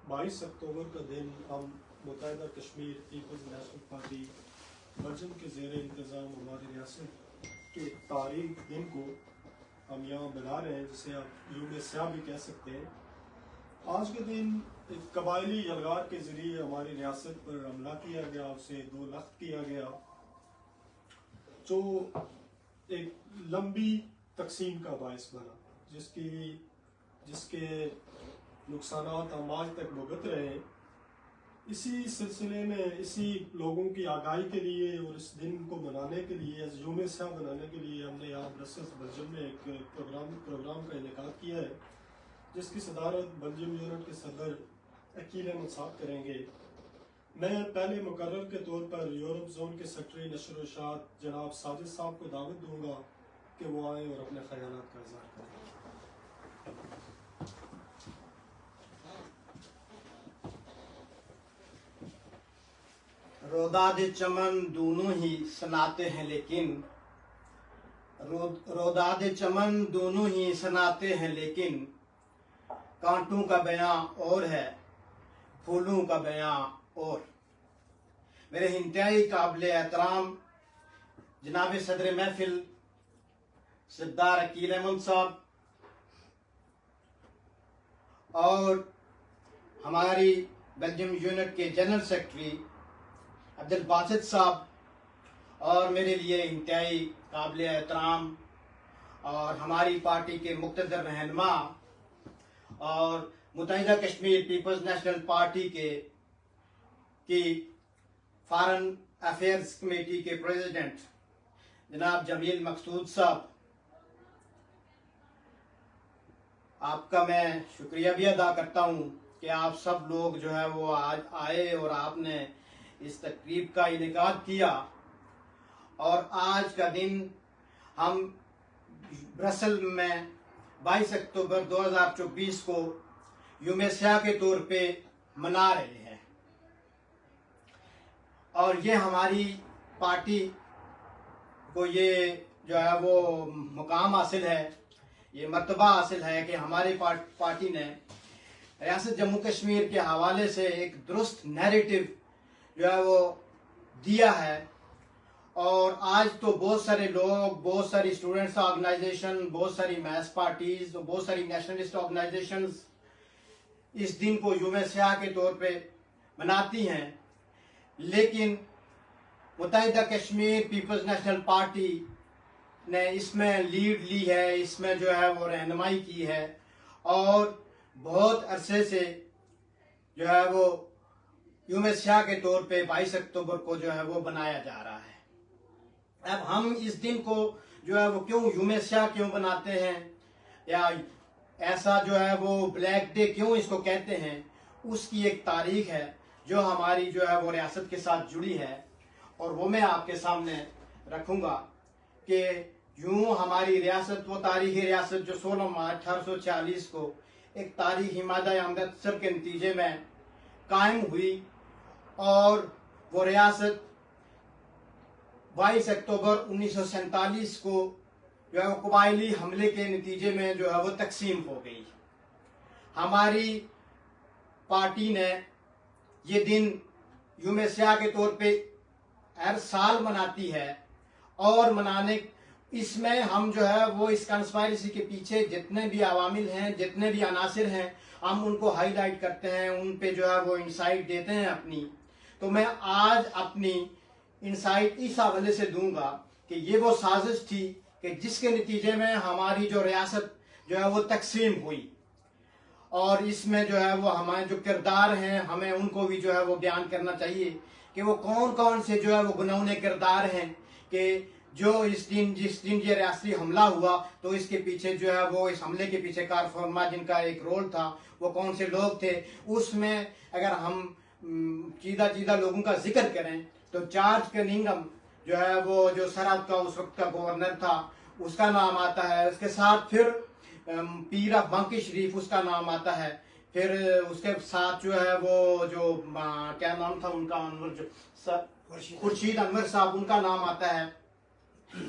22 اکتوبر کا دن ہم متحدہ کشمیر پیپلز نیشنل پارٹی بلجم کے زیر انتظام ہماری ریاست کے تاریخ دن کو ہم یہاں بنا رہے ہیں، جسے آپ یوم سیاہ بھی کہہ سکتے ہیں۔ آج کے دن ایک قبائلی یلغار کے ذریعے ہماری ریاست پر حملہ کیا گیا، اسے 2 لخت کیا گیا، جو ایک لمبی تقسیم کا باعث بنا، جس کے نقصانات ہم آج تک بھگت رہے ہیں۔ اسی سلسلے میں اسی لوگوں کی آگاہی کے لیے اور اس دن کو منانے کے لیے، یوم سیاہ منانے کے لیے، ہم نے یہاں برسلز بلجم میں ایک پروگرام کا انعقاد کیا ہے، جس کی صدارت بلجم یونٹ کے صدر عقیل احمد صاحب کریں گے۔ میں پہلے مقرر کے طور پر یورپ زون کے سیکرٹری نشر و اشاعت جناب ساجد صاحب کو دعوت دوں گا کہ وہ آئیں اور اپنے خیالات کا اظہار کریں۔ روداد چمن دونوں ہی سناتے ہیں لیکن روداد چمن دونوں ہی سناتے ہیں لیکن کانٹوں کا بیاں اور ہے، پھولوں کا بیاں اور۔ میرے انتہائی قابل احترام جناب صدر محفل سردار عقیل احمد صاحب اور ہماری بلجم یونٹ کے جنرل سیکرٹری عبد الباسط صاحب، اور میرے لیے انتہائی قابل احترام اور ہماری پارٹی کے مقتدر رہنما اور متحدہ کشمیر پیپلز نیشنل پارٹی کی فارن افیئرز کمیٹی کے پریزیڈنٹ جناب جمیل مقصود صاحب، آپ کا میں شکریہ بھی ادا کرتا ہوں کہ آپ سب لوگ جو ہے وہ آج آئے اور آپ نے اس تقریب کا انعقاد کیا۔ اور آج کا دن ہم برسل میں 22 اکتوبر 2024 کو یوم سیاہ کے طور پہ منا رہے ہیں، اور یہ ہماری پارٹی کو یہ جو ہے وہ مقام حاصل ہے، یہ مرتبہ حاصل ہے کہ ہماری پارٹی نے ریاست جموں کشمیر کے حوالے سے ایک درست نیریٹو جو ہے وہ دیا ہے۔ اور آج تو بہت سارے لوگ، بہت ساری اسٹوڈنٹس آرگنائزیشن، بہت ساری میس پارٹیز، بہت ساری نیشنلسٹ آرگنائزیشنز اس دن کو یوم سیاہ کے طور پہ مناتی ہیں، لیکن متحدہ کشمیر پیپلز نیشنل پارٹی نے اس میں لیڈ لی ہے، اس میں جو ہے وہ رہنمائی کی ہے، اور بہت عرصے سے جو ہے وہ یوم سیاہ کے طور پہ 22 اکتوبر کو جو ہے وہ بنایا جا رہا ہے۔ اب ہم اس دن کو جو ہے وہ کیوں یوم سیاہ کیوں بناتے ہیں، یا ایسا جو ہے وہ بلیک ڈے کیوں اس کو کہتے ہیں، اس کی ایک تاریخ ہے جو ہماری جو ہے وہ ریاست کے ساتھ جڑی ہے، اور وہ میں آپ کے سامنے رکھوں گا کہ یوں ہماری ریاست، وہ تاریخی ریاست جو 16 مارچ 1846 کو ایک تاریخی مادہ امرتسر کے نتیجے میں قائم ہوئی، اور وہ ریاست 22 اکتوبر 1947 کو جو ہے وہ قبائلی حملے کے نتیجے میں جو ہے وہ تقسیم ہو گئی۔ ہماری پارٹی نے یہ دن یوم سیاہ کے طور پہ ہر سال مناتی ہے، اور اس میں ہم جو ہے وہ اس کنسپائرسی کے پیچھے جتنے بھی عوامل ہیں، جتنے بھی عناصر ہیں، ہم ان کو ہائی لائٹ کرتے ہیں، ان پہ جو ہے وہ انسائٹ دیتے ہیں اپنی۔ تو میں آج اپنی انسائٹ اس حوالے سے دوں گا کہ یہ وہ سازش تھی کہ جس کے نتیجے میں ہماری جو ریاست جو ہے وہ تقسیم ہوئی، اور اس میں جو ہے وہ ہمارے جو کردار ہیں ہمیں ان کو بھی جو ہے وہ بیان کرنا چاہیے کہ وہ کون کون سے جو ہے وہ گناؤنے کردار ہیں، کہ جو جس دن یہ ریاستی حملہ ہوا تو اس کے پیچھے جو ہے وہ اس حملے کے پیچھے کار فرما جن کا ایک رول تھا، وہ کون سے لوگ تھے۔ اس میں اگر ہم چیدہ لوگوں کا ذکر کریں تو چارلس کننگھم جو ہے وہ جو سرحد کا اس وقت کا گورنر تھا، اس کا نام آتا ہے۔ اس کے ساتھ پھر پیر آف بانکی شریف اس کا نام آتا ہے، پھر اس کے ساتھ جو ہے وہ جو کیا نام تھا ان کا، خورشید انور صاحب ان کا نام آتا ہے،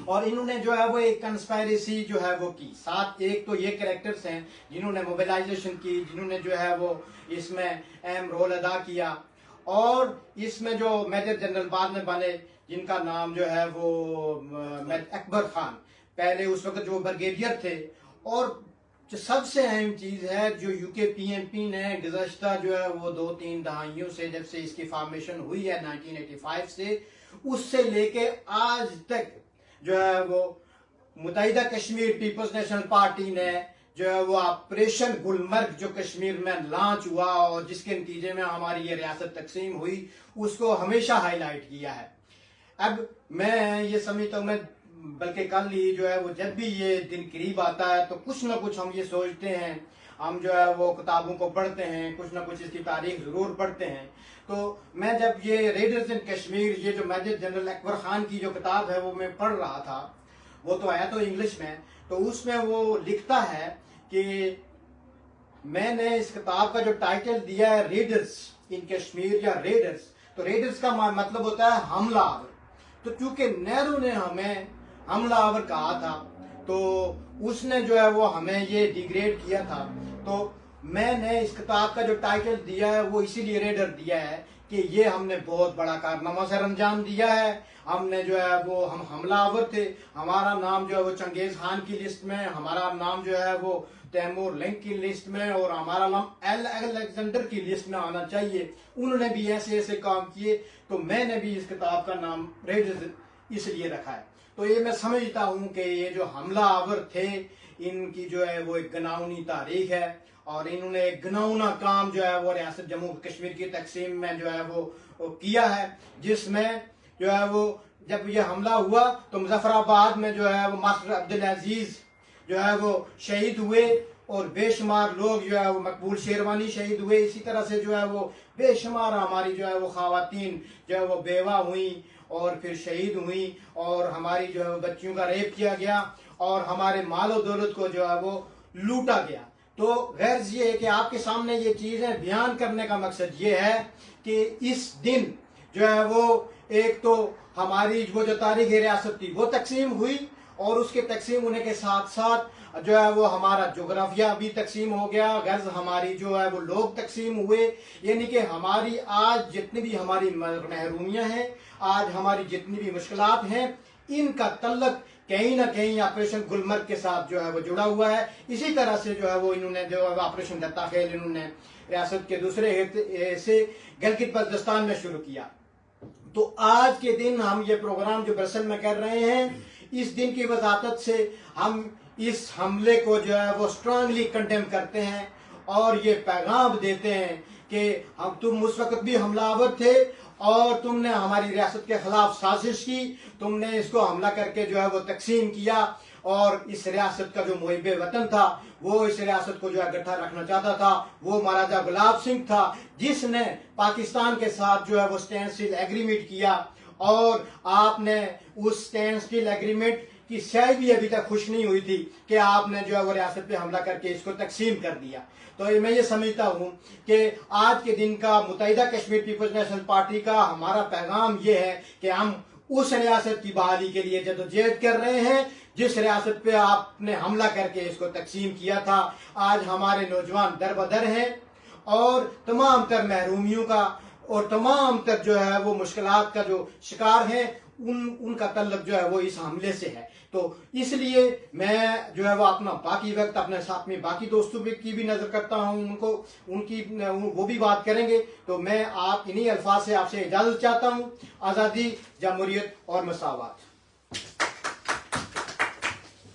اور انہوں نے جو ہے وہ ایک کنسپائریسی جو ہے وہ کی ساتھ. ایک تو یہ کریکٹرز ہیں جنہوں نے موبلائزیشن کی, جنہوں نے جو ہے وہ اس میں اہم رول ادا کیا, اور اس میں جو میجر جنرل بعد میں بنے جن کا نام جو ہے وہ اکبر خان, پہلے اس وقت جو بریگیڈیئر تھے. اور جو سب سے اہم چیز ہے جو یو کے پی ایم پی نے گزشتہ جو ہے وہ 2-3 دہائیوں سے, جب سے اس کی فارمیشن ہوئی ہے 1985 سے, اس سے لے کے آج تک جو ہے وہ متحدہ کشمیر پیپلز نیشنل پارٹی نے جو ہے وہ آپریشن گلمرگ جو کشمیر میں لانچ ہوا اور جس کے نتیجے میں ہماری یہ ریاست تقسیم ہوئی, اس کو ہمیشہ ہائی لائٹ کیا ہے. اب میں یہ سمجھتا ہوں, میں بلکہ کل ہی جو ہے وہ جب بھی یہ دن قریب آتا ہے تو کچھ نہ کچھ ہم یہ سوچتے ہیں, ہم جو ہے وہ کتابوں کو پڑھتے ہیں, کچھ نہ کچھ اس کی تاریخ ضرور پڑھتے ہیں. تو میں جب یہ ریڈرز ان کشمیر, یہ جو میجر جنرل اکبر خان کی جو کتاب ہے وہ میں پڑھ رہا تھا, وہ تو آیا تو انگلش میں, تو اس میں وہ لکھتا ہے کہ میں نے اس کتاب کا جو ٹائٹل دیا ہے ریڈرز ان کشمیر یا ریڈرز, تو ریڈرز کا مطلب ہوتا ہے حملہ آور. تو چونکہ نہرو نے ہمیں حملہ آور کہا تھا تو اس نے جو ہے وہ ہمیں یہ ڈیگریڈ کیا تھا, تو میں نے اس کتاب کا جو ٹائٹل دیا ہے وہ اسی لیے ریڈر دیا ہے کہ یہ ہم نے بہت بڑا کارنامہ سر انجام دیا ہے. ہم نے جو ہے وہ ہم حملہ آور تھے, ہمارا نام جو ہے وہ چنگیز خان کی لسٹ میں, ہمارا نام جو ہے وہ تیمور لنک کی لسٹ میں, اور ہمارا نام الیگزینڈر کی لسٹ میں آنا چاہیے. انہوں نے بھی ایسے ایسے کام کیے, تو میں نے بھی اس کتاب کا نام ریڈرز اس لیے رکھا ہے. تو یہ میں سمجھتا ہوں کہ یہ جو حملہ آور تھے ان کی جو ہے وہ ایک گناؤنی تاریخ ہے, اور انہوں نے ایک گناؤنا کام جو ہے وہ ریاست جموں کشمیر کی تقسیم میں جو ہے وہ کیا ہے, جس میں جو ہے وہ جب یہ حملہ ہوا تو مظفر آباد میں جو ہے وہ ماسٹر عبدالعزیز جو ہے وہ شہید ہوئے, اور بے شمار لوگ جو ہے وہ مقبول شیروانی شہید ہوئے. اسی طرح سے جو ہے وہ بے شمار ہماری جو ہے وہ خواتین جو ہے وہ بیوہ ہوئیں اور پھر شہید ہوئیں, اور ہماری جو ہے وہ بچیوں کا ریپ کیا گیا, اور ہمارے مال و دولت کو جو ہے وہ لوٹا گیا. تو غرض یہ ہے کہ آپ کے سامنے یہ چیزیں بیان کرنے کا مقصد یہ ہے کہ اس دن جو ہے وہ ایک تو ہماری وہ جو تاریخ ریاست تھی وہ تقسیم ہوئی, اور اس کے تقسیم ہونے کے ساتھ ساتھ جو ہے وہ ہمارا جغرافیہ بھی تقسیم ہو گیا, غرض ہماری جو ہے وہ لوگ تقسیم ہوئے. یعنی کہ ہماری آج جتنی بھی ہماری محرومیاں ہیں, آج ہماری جتنی بھی مشکلات ہیں, ان کا تعلق کہیں نہ کہیں آپریشن گلمرگ کے ساتھ جو ہے وہ جڑا ہوا ہے. اسی طرح سے جو ہے وہ انہوں نے جو ہے آپریشن دتا خیل انہوں نے ریاست کے دوسرے سے گلگت بلتستان میں شروع کیا. تو آج کے دن ہم یہ پروگرام جو برسل میں کر رہے ہیں, اس دن کی وضاحت سے ہم اس حملے کو جو ہے وہ سٹرانگلی کنڈیم کرتے ہیں, اور یہ پیغام دیتے ہیں کہ تم اس وقت بھی حملہ آور تھے, اور تم نے ہماری ریاست کے خلاف سازش کی, تم نے اس کو حملہ کر کے جو ہے وہ تقسیم کیا, اور اس ریاست کا جو محب وطن تھا وہ اس ریاست کو جو ہے گٹھا رکھنا چاہتا تھا, وہ مہاراجہ گلاب سنگھ تھا, جس نے پاکستان کے ساتھ جو ہے وہ اسٹینڈ اسٹل ایگریمنٹ کیا, اور آپ نے اس اسٹینڈ اسٹل ایگریمنٹ کی سیاہی بھی ابھی تک خوش نہیں ہوئی تھی کہ آپ نے جو ہے وہ ریاست پہ حملہ کر کے اس کو تقسیم کر دیا. تو میں یہ سمجھتا ہوں کہ آج کے دن کا متحدہ کشمیر پیپلز نیشنل پارٹی کا ہمارا پیغام یہ ہے کہ ہم اس ریاست کی بحالی کے لیے جدوجہد کر رہے ہیں جس ریاست پہ آپ نے حملہ کر کے اس کو تقسیم کیا تھا. آج ہمارے نوجوان در بدر ہیں, اور تمام تر محرومیوں کا اور تمام تر جو ہے وہ مشکلات کا جو شکار ہیں, ان کا تعلق جو ہے وہ اس حملے سے ہے. تو اس لیے میں جو ہے وہ اپنا باقی وقت اپنے ساتھ میں باقی دوستوں کی بھی نظر کرتا ہوں, ان کی وہ بھی بات کریں گے. تو میں آپ انہی الفاظ سے آپ سے اجازت چاہتا ہوں. آزادی, جمہوریت اور مساوات.